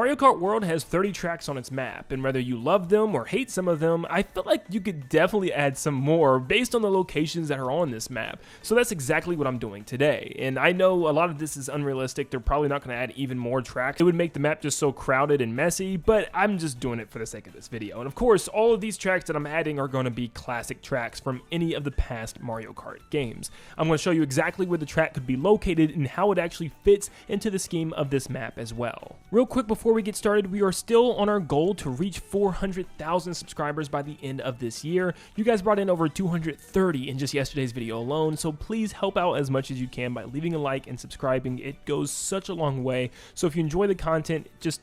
Mario Kart World has 30 tracks on its map, and whether you love them or hate some of them, I feel like you could definitely add some more based on the locations that are on this map. So that's exactly what I'm doing today. And I know a lot of this is unrealistic. They're probably not going to add even more tracks. It would make the map just so crowded and messy, but I'm just doing it for the sake of this video. And of course, all of these tracks that I'm adding are going to be classic tracks from any of the past Mario Kart games. I'm going to show you exactly where the track could be located and how it actually fits into the scheme of this map as well. Real quick before we get started, we are still on our goal to reach 400,000 subscribers by the end of this year. You guys brought in over 230 in just yesterday's video alone, so please help out as much as you can by leaving a like and subscribing. It goes such a long way. So if you enjoy the content, just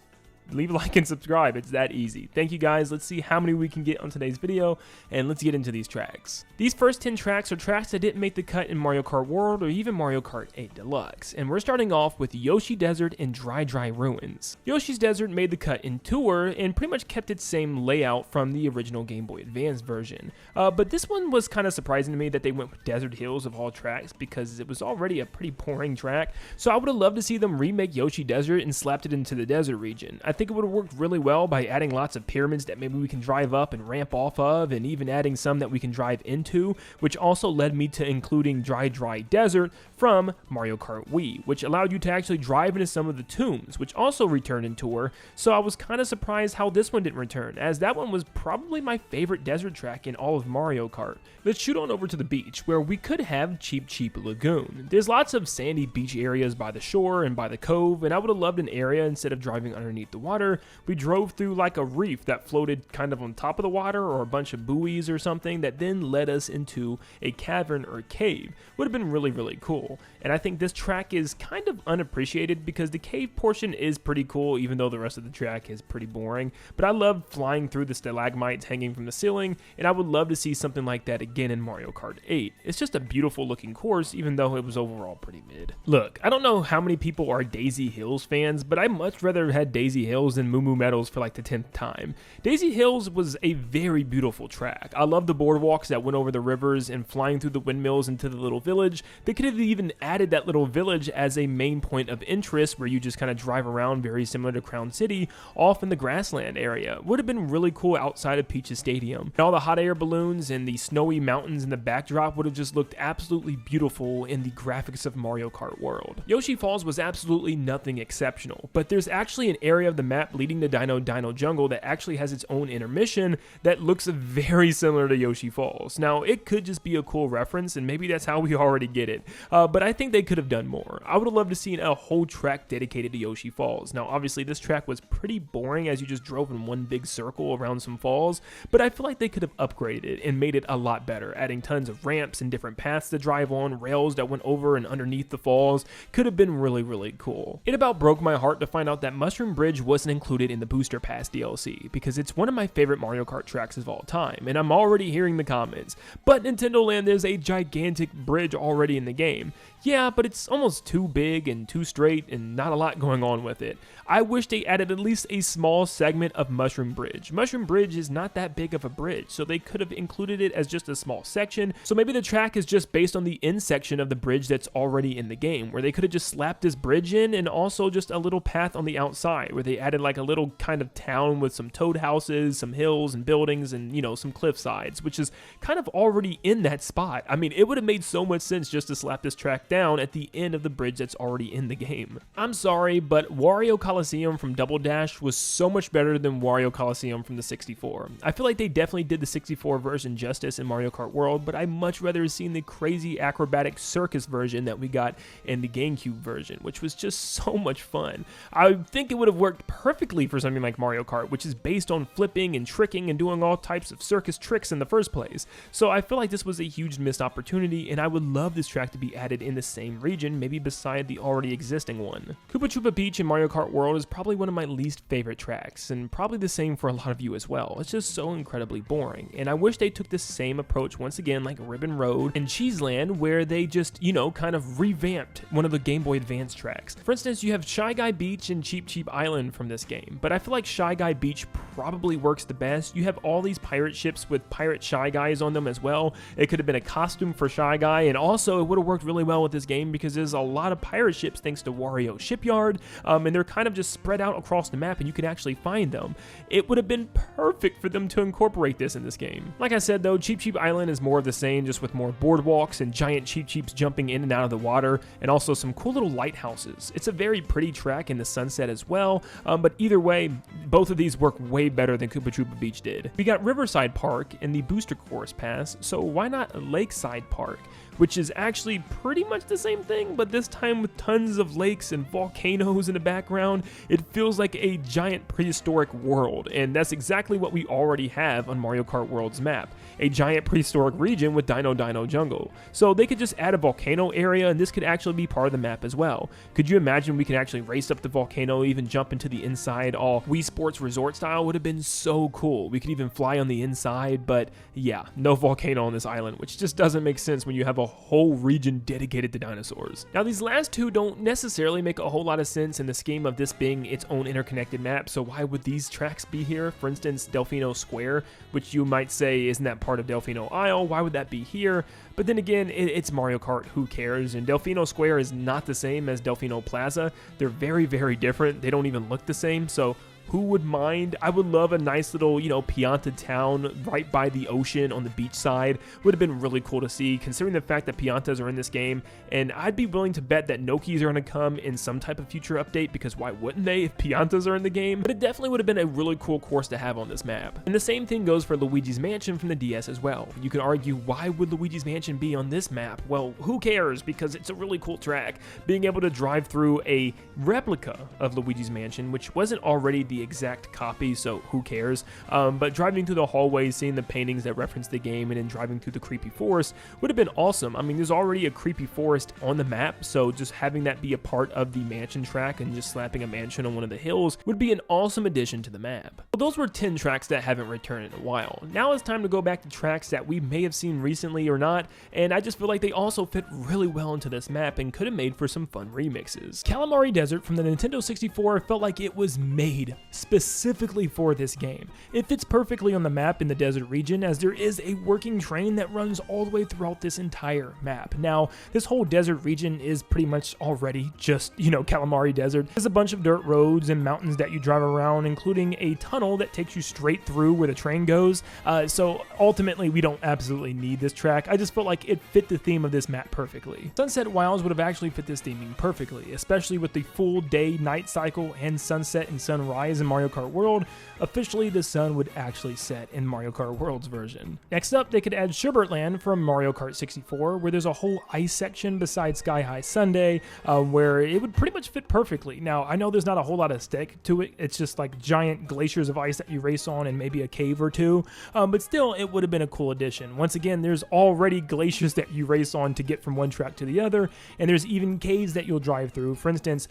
leave a like and subscribe. It's that easy. Thank you guys. Let's see how many we can get on today's video, and let's get into these tracks. These first 10 tracks are tracks that didn't make the cut in Mario Kart World or even Mario Kart 8 Deluxe, and we're starting off with Yoshi Desert and Dry Ruins. Yoshi's Desert made the cut in Tour and pretty much kept its same layout from the original Game Boy Advance version, but this one was kind of surprising to me that they went with Desert Hills of all tracks because it was already a pretty boring track. So I would have loved to see them remake Yoshi Desert and slapped it into the desert region. I think it would have worked really well by adding lots of pyramids that maybe we can drive up and ramp off of, and even adding some that we can drive into, which also led me to including Dry Desert from Mario Kart Wii, which allowed you to actually drive into some of the tombs, which also returned in Tour. So I was kind of surprised how this one didn't return, as that one was probably my favorite desert track in all of Mario Kart. Let's shoot on over to the beach, where we could have Cheap Lagoon. There's lots of sandy beach areas by the shore and by the cove, and I would have loved an area instead of driving underneath the water. We drove through like a reef that floated kind of on top of the water, or a bunch of buoys or something that then led us into a cavern or cave. Would have been really cool. And I think this track is kind of unappreciated because the cave portion is pretty cool, even though the rest of the track is pretty boring. But I love flying through the stalagmites hanging from the ceiling, and I would love to see something like that again in Mario Kart 8. It's just a beautiful looking course, even though it was overall pretty mid. Look, I don't know how many people are Daisy Hills fans, but I much rather had Daisy Hills than Moo Moo Meadows for like the 10th time. Daisy Hills was a very beautiful track. I love the boardwalks that went over the rivers and flying through the windmills into the little village. They could have even added that little village as a main point of interest where you just kind of drive around, very similar to Crown City, off in the grassland area. Would have been really cool outside of Peach's Stadium. And all the hot air balloons and the snowy mountains in the backdrop would have just looked absolutely beautiful in the graphics of Mario Kart World. Yoshi Falls was absolutely nothing exceptional, but there's actually an area of the map leading to Dino Jungle that actually has its own intermission that looks very similar to Yoshi Falls. Now, it could just be a cool reference, and maybe that's how we already get it, but I think they could have done more. I would have loved to see a whole track dedicated to Yoshi Falls. Now, obviously, this track was pretty boring as you just drove in one big circle around some falls, but I feel like they could have upgraded it and made it a lot better, adding tons of ramps and different paths to drive on, rails that went over and underneath the falls. Could have been really cool. It about broke my heart to find out that Mushroom Bridge wasn't included in the Booster Pass DLC, because it's one of my favorite Mario Kart tracks of all time, and I'm already hearing the comments, but Nintendo Land, there's a gigantic bridge already in the game. Yeah, but it's almost too big and too straight and not a lot going on with it. I wish they added at least a small segment of Mushroom Bridge. Mushroom Bridge is not that big of a bridge, so they could have included it as just a small section. So maybe the track is just based on the end section of the bridge that's already in the game, where they could have just slapped this bridge in, and also just a little path on the outside where they added like a little kind of town with some toad houses, some hills and buildings, and you know, some cliff sides, which is kind of already in that spot. I mean, it would have made so much sense just to slap this track down at the end of the bridge that's already in the game. I'm sorry, but Wario Coliseum from Double Dash was so much better than Wario Coliseum from the 64. I feel like they definitely did the 64 version justice in Mario Kart World, but I much rather have seen the crazy acrobatic circus version that we got in the GameCube version, which was just so much fun. I think it would have worked perfectly for something like Mario Kart, which is based on flipping and tricking and doing all types of circus tricks in the first place. So I feel like this was a huge missed opportunity, and I would love this track to be added in the same region, maybe beside the already existing one. Koopa Troopa Beach in Mario Kart World is probably one of my least favorite tracks, and probably the same for a lot of you as well. It's just so incredibly boring, and I wish they took the same approach once again like Ribbon Road and Cheese Land, where they just, you know, kind of revamped one of the Game Boy Advance tracks. For instance, you have Shy Guy Beach and Cheap Island from this game, but I feel like Shy Guy Beach probably works the best. You have all these pirate ships with pirate Shy Guys on them as well. It could have been a costume for Shy Guy, and also it would have worked really well with this game because there's a lot of pirate ships thanks to Wario Shipyard, and they're kind of just spread out across the map and you can actually find them. It would have been perfect for them to incorporate this in this game. Like I said though, Cheep Cheep Island is more of the same, just with more boardwalks and giant Cheep Cheeps jumping in and out of the water, and also some cool little lighthouses. It's a very pretty track in the sunset as well, but either way, both of these work way better than Koopa Troopa Beach did. We got Riverside Park in the Booster Course Pass, so why not Lakeside Park, which is actually pretty much the same thing, but this time with tons of lakes and volcanoes in the background. It feels like a giant prehistoric world, and that's exactly what we already have on Mario Kart World's map, a giant prehistoric region with Dino Jungle. So they could just add a volcano area, and this could actually be part of the map as well. Could you imagine we could actually race up the volcano, even jump into the inside, all Wii Sports Resort style? Would have been so cool. We could even fly on the inside, but yeah, no volcano on this island, which just doesn't make sense when you have a whole region dedicated to dinosaurs. Now these last two don't necessarily make a whole lot of sense in the scheme of this being its own interconnected map, so why would these tracks be here? For instance, Delfino Square, which you might say isn't that part of Delfino Isle, why would that be here? But then again, it's Mario Kart, who cares? And Delfino Square is not the same as Delfino Plaza. They're very, very different. They don't even look the same, so who would mind? I would love a nice little, Pianta town right by the ocean on the beach side. Would have been really cool to see, considering the fact that Piantas are in this game, and I'd be willing to bet that Nokis are going to come in some type of future update, because why wouldn't they if Piantas are in the game? But it definitely would have been a really cool course to have on this map. And the same thing goes for Luigis Mansion from the DS as well. You could argue, why would Luigis Mansion be on this map? Well, who cares? Because it's a really cool track. Being able to drive through a replica of Luigis Mansion, which wasn't already the exact copy, so who cares? But driving through the hallways, seeing the paintings that reference the game, and then driving through the creepy forest would have been awesome. I mean, there's already a creepy forest on the map, so just having that be a part of the mansion track and just slapping a mansion on one of the hills would be an awesome addition to the map. Well, those were 10 tracks that haven't returned in a while. Now it's time to go back to tracks that we may have seen recently or not, and I just feel like they also fit really well into this map and could have made for some fun remixes. Calamari Desert from the Nintendo 64 felt like it was made specifically for this game. It fits perfectly on the map in the desert region, as there is a working train that runs all the way throughout this entire map. Now, this whole desert region is pretty much already just, Calamari Desert. There's a bunch of dirt roads and mountains that you drive around, including a tunnel that takes you straight through where the train goes. So ultimately, we don't absolutely need this track. I just felt like it fit the theme of this map perfectly. Sunset Wilds would have actually fit this theming perfectly, especially with the full day-night cycle and sunset and sunrise in Mario Kart World. Officially, the sun would actually set in Mario Kart World's version. Next up, they could add Sherbet Land from Mario Kart 64, where there's a whole ice section besides Sky High Sundae, where it would pretty much fit perfectly. Now, I know there's not a whole lot of stick to it. It's just like giant glaciers of ice that you race on and maybe a cave or two, but still, it would have been a cool addition. Once again, there's already glaciers that you race on to get from one track to the other, and there's even caves that you'll drive through. For instance,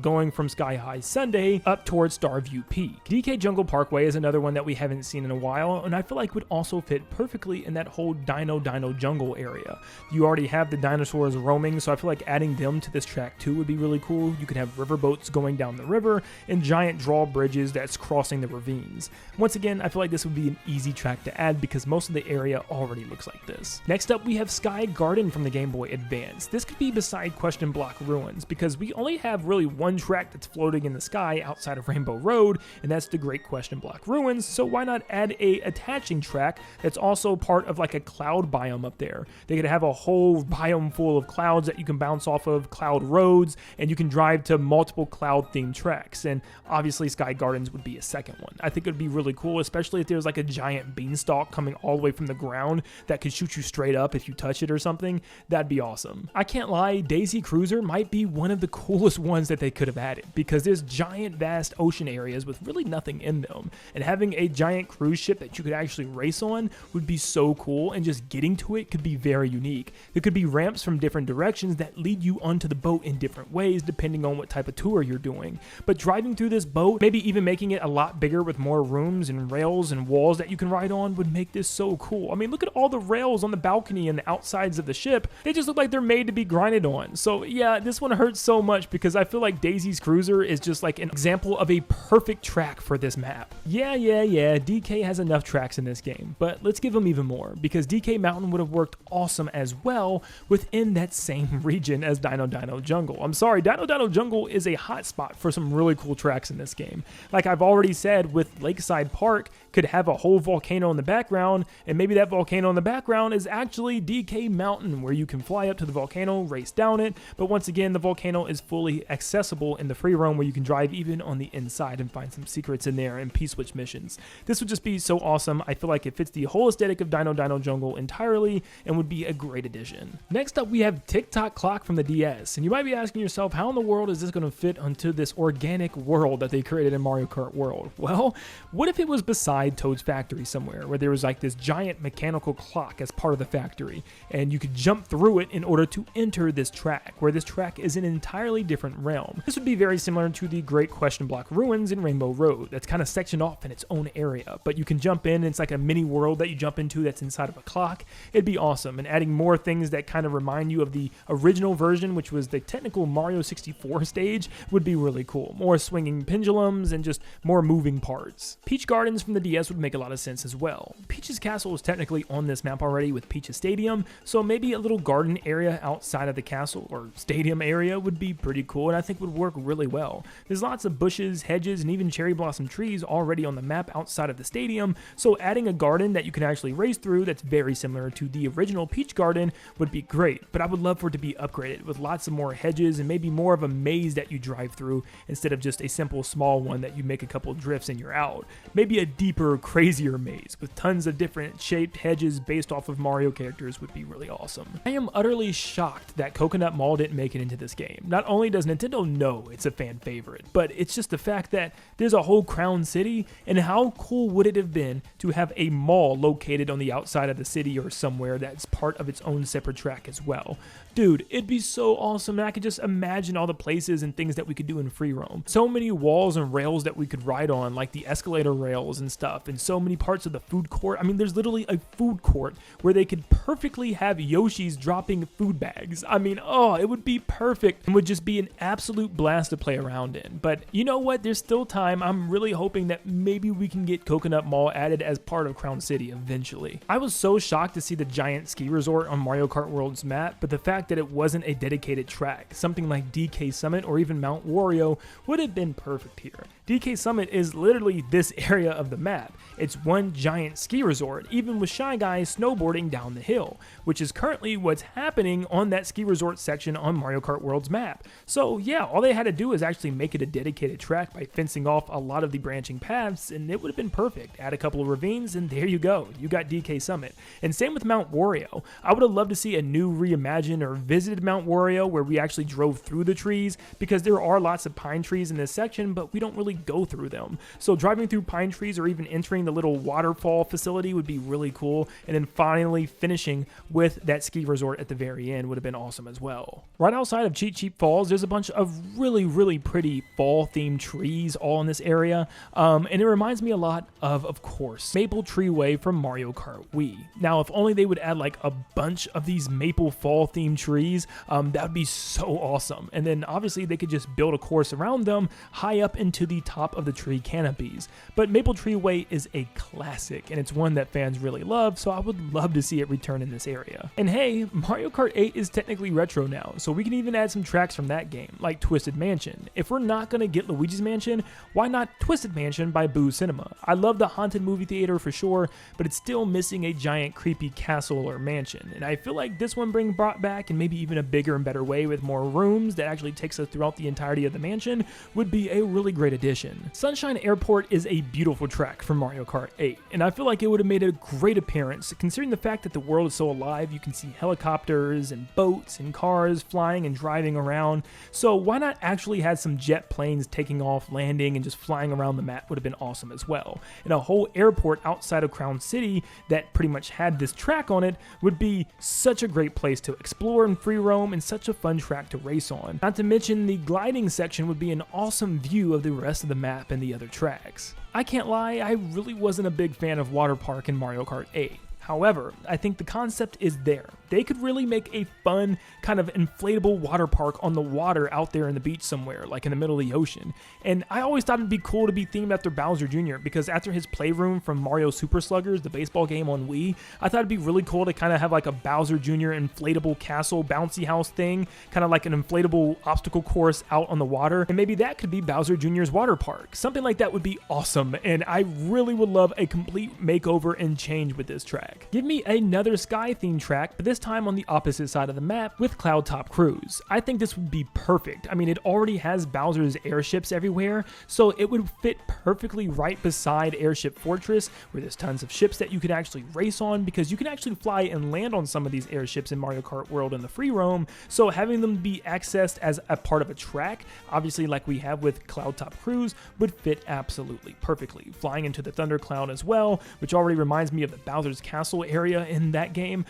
going from Sky High Sundae up towards Starview Peak. DK Jungle Parkway is another one that we haven't seen in a while, and I feel like would also fit perfectly in that whole Dino Jungle area. You already have the dinosaurs roaming, so I feel like adding them to this track too would be really cool. You could have riverboats going down the river and giant drawbridges that's crossing the ravines. Once again, I feel like this would be an easy track to add because most of the area already looks like this. Next up, we have Sky Garden from the Game Boy Advance. This could be beside Question Block Ruins because we only have really one track that's floating in the sky outside of Rainbow Road, and that's the Great Question Block Ruins, so why not add a attaching track that's also part of like a cloud biome up there? They could have a whole biome full of clouds that you can bounce off of, cloud roads, and you can drive to multiple cloud themed tracks, and obviously Sky Gardens would be a second one. I think it would be really cool, especially if there's like a giant beanstalk coming all the way from the ground that could shoot you straight up if you touch it or something. That'd be awesome. I can't lie, Daisy Cruiser might be one of the coolest ones that they could have added because there's giant vast ocean areas areas with really nothing in them. And having a giant cruise ship that you could actually race on would be so cool, and just getting to it could be very unique. There could be ramps from different directions that lead you onto the boat in different ways depending on what type of tour you're doing. But driving through this boat, maybe even making it a lot bigger with more rooms and rails and walls that you can ride on, would make this so cool. I mean, look at all the rails on the balcony and the outsides of the ship. They just look like they're made to be grinded on. So yeah, this one hurts so much because I feel like Daisy's Cruiser is just like an example of a perfect track for this map. Yeah, DK has enough tracks in this game, but let's give them even more, because DK Mountain would have worked awesome as well within that same region as Dino Jungle. I'm sorry, Dino Jungle is a hotspot for some really cool tracks in this game. Like I've already said, with Lakeside Park could have a whole volcano in the background, and maybe that volcano in the background is actually DK Mountain, where you can fly up to the volcano, race down it, but once again, the volcano is fully accessible in the free roam, where you can drive even on the inside and find some secrets in there and P-switch missions. This would just be so awesome. I feel like it fits the whole aesthetic of Dino Jungle entirely and would be a great addition. Next up, we have TikTok Clock from the DS, and you might be asking yourself, how in the world is this going to fit onto this organic world that they created in Mario Kart World? Well, what if it was beside Toad's factory somewhere, where there was like this giant mechanical clock as part of the factory, and you could jump through it in order to enter this track, where this track is an entirely different realm. This would be very similar to the Great Question Block Ruins in Rainbow Road, that's kind of sectioned off in its own area, but you can jump in, and it's like a mini world that you jump into that's inside of a clock. It'd be awesome, and adding more things that kind of remind you of the original version, which was the technical Mario 64 stage, would be really cool. More swinging pendulums and just more moving parts. Peach Gardens from the DS would make a lot of sense as well. Peach's Castle is technically on this map already with Peach's Stadium, so maybe a little garden area outside of the castle or stadium area would be pretty cool, and I think would work really well. There's lots of bushes, hedges, and even cherry blossom trees already on the map outside of the stadium, so adding a garden that you can actually race through that's very similar to the original Peach Garden would be great, but I would love for it to be upgraded with lots of more hedges and maybe more of a maze that you drive through instead of just a simple small one that you make a couple drifts and you're out. Maybe a deeper, crazier maze with tons of different shaped hedges based off of Mario characters would be really awesome. I am utterly shocked that Coconut Mall didn't make it into this game. Not only does Nintendo know it's a fan favorite, but it's just the fact that there's a whole Crown City, and how cool would it have been to have a mall located on the outside of the city or somewhere that's part of its own separate track as well. Dude, it'd be so awesome, and I could just imagine all the places and things that we could do in free roam. So many walls and rails that we could ride on, like the escalator rails and stuff, and so many parts of the food court. I mean, there's literally a food court where they could perfectly have Yoshis dropping food bags. I mean, oh, it would be perfect and would just be an absolute blast to play around in. But you know what? There's still time. I'm really hoping that maybe we can get Coconut Mall added as part of Crown City eventually. I was so shocked to see the giant ski resort on Mario Kart World's map, but the fact that it wasn't a dedicated track, something like DK Summit or even Mount Wario, would have been perfect here. DK Summit is literally this area of the map. It's one giant ski resort, even with Shy Guys snowboarding down the hill, which is currently what's happening on that ski resort section on Mario Kart World's map. So yeah, all they had to do is actually make it a dedicated track by fencing off a lot of the branching paths, and it would have been perfect. Add a couple of ravines, and there you go. You got DK Summit. And same with Mount Wario. I would have loved to see a new reimagined or visited Mount Wario where we actually drove through the trees, because there are lots of pine trees in this section, but we don't really go through them. So driving through pine trees or even entering the little waterfall facility would be really cool, and then finally finishing with that ski resort at the very end would have been awesome as well. Right outside of Cheap Cheap Falls, there's a bunch of really pretty fall themed trees all in this area, and it reminds me a lot of course, Maple Treeway from Mario Kart Wii. Now, if only they would add like a bunch of these maple fall themed trees, that would be so awesome. And then obviously they could just build a course around them high up into the top of the tree canopies. But Maple Treeway is a classic, and it's one that fans really love, so I would love to see it return in this area. And hey, Mario Kart 8 is technically retro now, so we can even add some tracks from that game, like Twisted Mansion. If we're not gonna get Luigi's Mansion, why not Twisted Mansion by Boo Cinema? I love the haunted movie theater for sure, but it's still missing a giant creepy castle or mansion, and I feel like this one being brought back in maybe even a bigger and better way with more rooms that actually takes us throughout the entirety of the mansion would be a really great addition. addition. Sunshine Airport is a beautiful track from Mario Kart 8, and I feel like it would have made a great appearance considering the fact that the world is so alive. You can see helicopters and boats and cars flying and driving around, so why not actually have some jet planes taking off, landing, and just flying around the map would have been awesome as well. And a whole airport outside of Crown City that pretty much had this track on it would be such a great place to explore and free roam, and such a fun track to race on. Not to mention the gliding section would be an awesome view of the rest of the map and the other tracks. I can't lie, I really wasn't a big fan of Water Park in Mario Kart 8. However, I think the concept is there. They could really make a fun kind of inflatable water park on the water out there in the beach somewhere, like in the middle of the ocean. And I always thought it'd be cool to be themed after Bowser Jr. because after his playroom from Mario Super Sluggers, the baseball game on Wii, I thought it'd be really cool to kind of have like a Bowser Jr. inflatable castle bouncy house thing, kind of like an inflatable obstacle course out on the water. And maybe that could be Bowser Jr.'s water park. Something like that would be awesome, and I really would love a complete makeover and change with this track. Give me another sky themed track, but this time on the opposite side of the map with Cloud Top Cruise. I think this would be perfect. I mean, it already has Bowser's airships everywhere, so it would fit perfectly right beside Airship Fortress, where there's tons of ships that you could actually race on, because you can actually fly and land on some of these airships in Mario Kart World in the free roam, so having them be accessed as a part of a track, obviously like we have with Cloud Top Cruise, would fit absolutely perfectly. Flying into the Thunder Cloud as well, which already reminds me of the Bowser's Castle area in that game.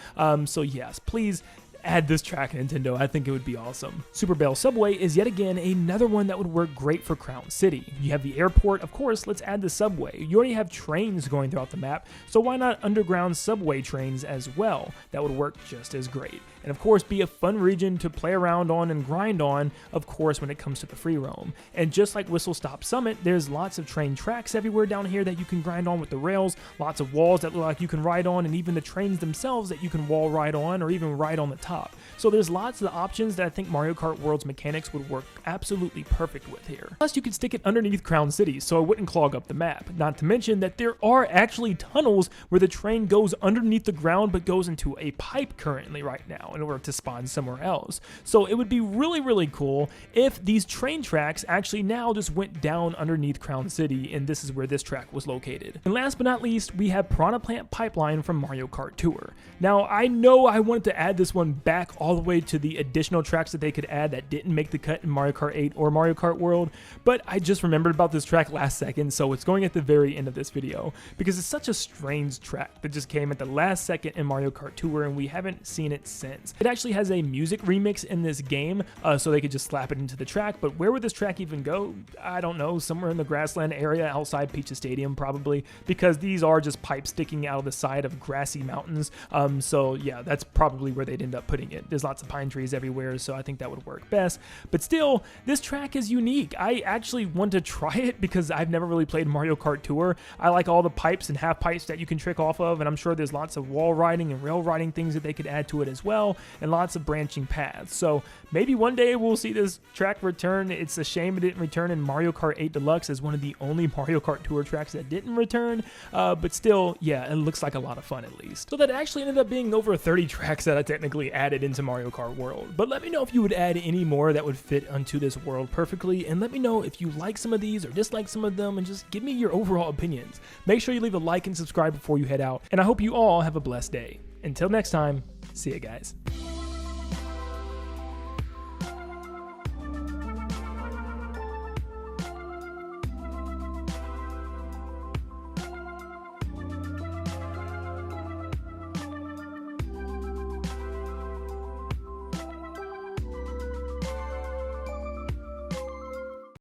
So yes, please add this track, Nintendo. I think it would be awesome. Super Bell Subway is yet again another one that would work great for Crown City. You have the airport, of course, let's add the subway. You already have trains going throughout the map, so why not underground subway trains as well? That would work just as great. And of course, be a fun region to play around on and grind on, of course, when it comes to the free roam. And just like Whistle Stop Summit, there's lots of train tracks everywhere down here that you can grind on with the rails, lots of walls that look like you can ride on, and even the trains themselves that you can wall ride on or even ride on the top. So there's lots of options that I think Mario Kart World's mechanics would work absolutely perfect with here. Plus, you could stick it underneath Crown City so it wouldn't clog up the map. Not to mention that there are actually tunnels where the train goes underneath the ground but goes into a pipe currently right now in order to spawn somewhere else. So it would be really, really cool if these train tracks actually now just went down underneath Crown City, and this is where this track was located. And last but not least, we have Piranha Plant Pipeline from Mario Kart Tour. Now, I know I wanted to add this one back all the way to the additional tracks that they could add that didn't make the cut in Mario Kart 8 or Mario Kart World, but I just remembered about this track last second, so it's going at the very end of this video, because it's such a strange track that just came at the last second in Mario Kart Tour, and we haven't seen it since. It actually has a music remix in this game, so they could just slap it into the track, but where would this track even go? I don't know, somewhere in the grassland area outside Peach's Stadium probably, because these are just pipes sticking out of the side of grassy mountains, so yeah, that's probably where they'd end up putting it. There's lots of pine trees everywhere, so I think that would work best. But still, this track is unique. I actually want to try it because I've never really played Mario Kart Tour. I like all the pipes and half pipes that you can trick off of, and I'm sure there's lots of wall riding and rail riding things that they could add to it as well, and lots of branching paths. So maybe one day we'll see this track return. It's a shame it didn't return in Mario Kart 8 Deluxe as one of the only Mario Kart Tour tracks that didn't return, but still, yeah, it looks like a lot of fun at least. So that actually ended up being over 30 tracks that I technically added into Mario Kart World. But let me know if you would add any more that would fit onto this world perfectly, and let me know if you like some of these or dislike some of them, and just give me your overall opinions. Make sure you leave a like and subscribe before you head out, and I hope you all have a blessed day. Until next time, see ya guys.